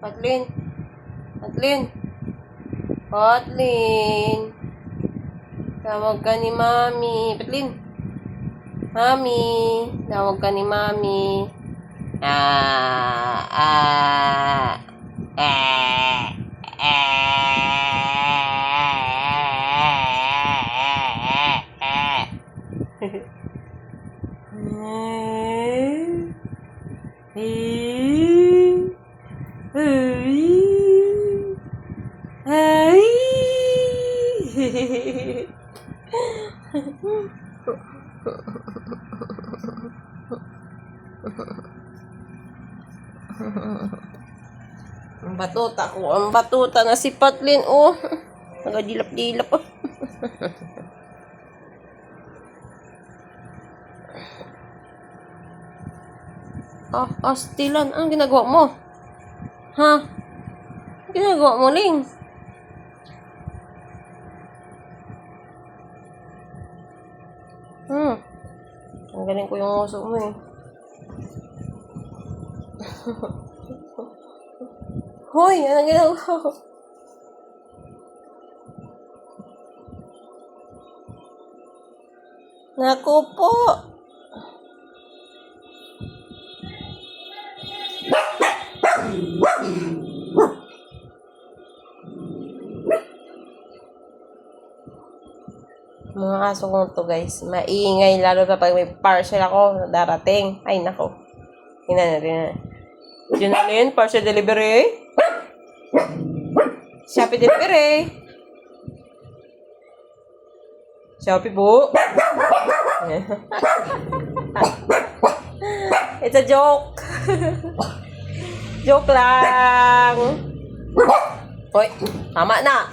Patlin. Patlin. Patlin. Tawag ka ni Mami. Patlin. Mami. Tawag ka ni Mami. Ang batuta ko. Ang batuta na si Patlin. Oh. Nagadilap-dilap. Oh. Astilan. Anong ginagawa mo? Ha? Anong ginagawa mo, Ling? Ang galing ko yung uso mo eh. Hoy, anong ginagawa ko? Naku po. Mga aso ko to guys, maingay lalo na pag may parcel ako darating. Ay nako. Tingnan natin. Junalyn, parcel delivery. Shopee delivery. Shopee po. It's a joke. Joke lang. Hoy, tama na.